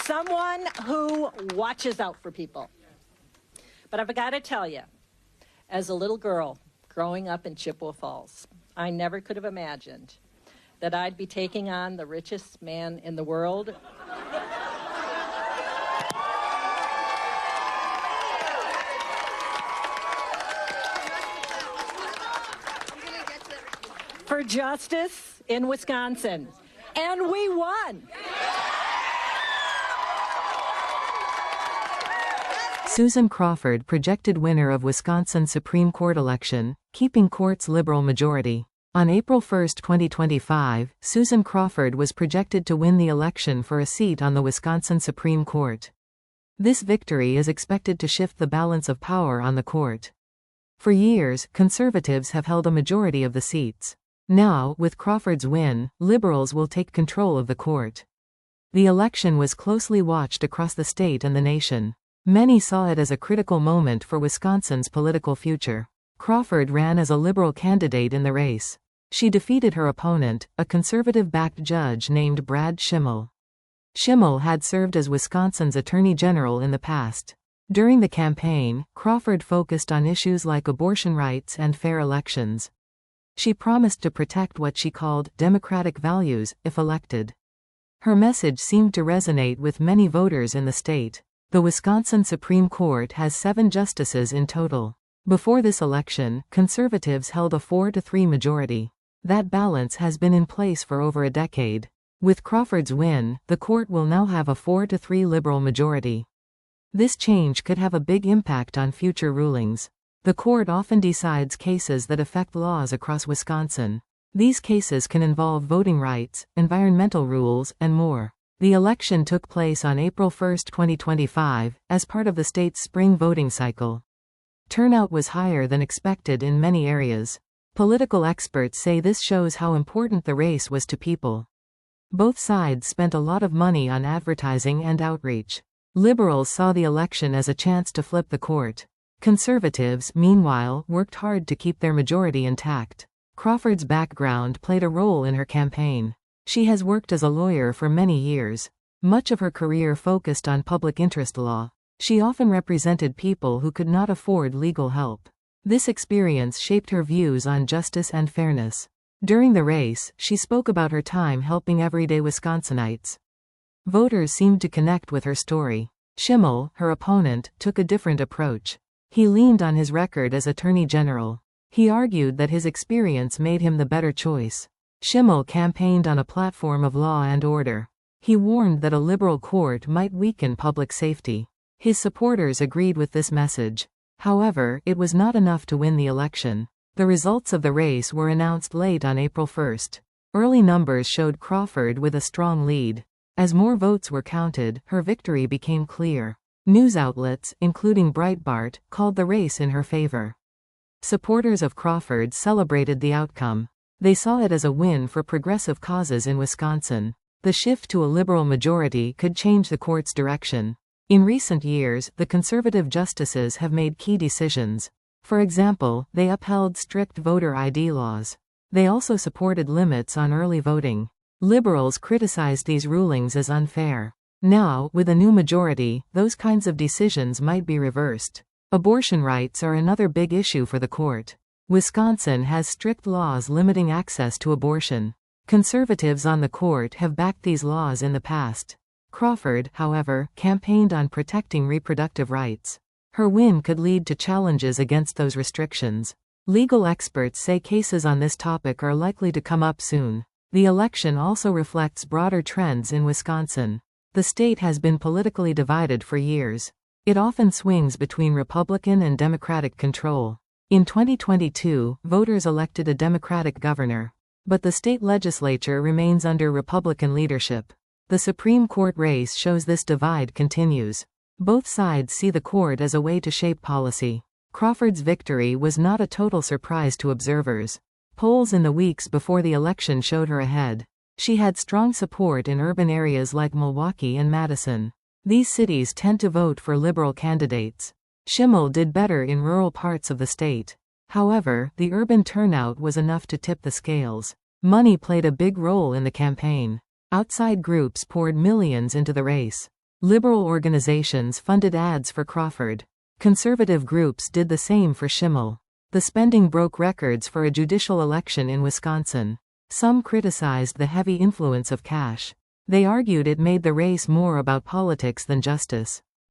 someone who watches out for people. But I've got to tell you, as a little girl growing up in Chippewa Falls, I never could have imagined that I'd be taking on the richest man in the world. For justice in Wisconsin. And we won. Susan Crawford, projected winner of Wisconsin Supreme Court election, keeping court's liberal majority. On April 1, 2025, Susan Crawford was projected to win the election for a seat on the Wisconsin Supreme Court. This victory is expected to shift the balance of power on the court. For years, conservatives have held a majority of the seats. Now, with Crawford's win, liberals will take control of the court. The election was closely watched across the state and the nation. Many saw it as a critical moment for Wisconsin's political future. Crawford ran as a liberal candidate in the race. She defeated her opponent, a conservative-backed judge named Brad Schimel. Schimel had served as Wisconsin's Attorney General in the past. During the campaign, Crawford focused on issues like abortion rights and fair elections. She promised to protect what she called democratic values if elected. Her message seemed to resonate with many voters in the state. The Wisconsin Supreme Court has 7 justices in total. Before this election, conservatives held a 4-3 majority. That balance has been in place for over a decade. With Crawford's win, the court will now have a 4-3 liberal majority. This change could have a big impact on future rulings. The court often decides cases that affect laws across Wisconsin. These cases can involve voting rights, environmental rules, and more. The election took place on April 1, 2025, as part of the state's spring voting cycle. Turnout was higher than expected in many areas. Political experts say this shows how important the race was to people. Both sides spent a lot of money on advertising and outreach. Liberals saw the election as a chance to flip the court. Conservatives, meanwhile, worked hard to keep their majority intact. Crawford's background played a role in her campaign. She has worked as a lawyer for many years. Much of her career focused on public interest law. She often represented people who could not afford legal help. This experience shaped her views on justice and fairness. During the race, she spoke about her time helping everyday Wisconsinites. Voters seemed to connect with her story. Schimel, her opponent, took a different approach. He leaned on his record as Attorney General. He argued that his experience made him the better choice. Schimel campaigned on a platform of law and order. He warned that a liberal court might weaken public safety. His supporters agreed with this message. However, it was not enough to win the election. The results of the race were announced late on April 1. Early numbers showed Crawford with a strong lead. As more votes were counted, her victory became clear. News outlets, including Breitbart, called the race in her favor. Supporters of Crawford celebrated the outcome. They saw it as a win for progressive causes in Wisconsin. The shift to a liberal majority could change the court's direction. In recent years, the conservative justices have made key decisions. For example, they upheld strict voter ID laws. They also supported limits on early voting. Liberals criticized these rulings as unfair. Now, with a new majority, those kinds of decisions might be reversed. Abortion rights are another big issue for the court. Wisconsin has strict laws limiting access to abortion. Conservatives on the court have backed these laws in the past. Crawford, however, campaigned on protecting reproductive rights. Her win could lead to challenges against those restrictions. Legal experts say cases on this topic are likely to come up soon. The election also reflects broader trends in Wisconsin. The state has been politically divided for years. It often swings between Republican and Democratic control. In 2022, voters elected a Democratic governor. But the state legislature remains under Republican leadership. The Supreme Court race shows this divide continues. Both sides see the court as a way to shape policy. Crawford's victory was not a total surprise to observers. Polls in the weeks before the election showed her ahead. She had strong support in urban areas like Milwaukee and Madison. These cities tend to vote for liberal candidates. Schimel did better in rural parts of the state. However, the urban turnout was enough to tip the scales. Money played a big role in the campaign. Outside groups poured millions into the race. Liberal organizations funded ads for Crawford. Conservative groups did the same for Schimel. The spending broke records for a judicial election in Wisconsin. Some criticized the heavy influence of cash. They argued it made the race more about politics than justice.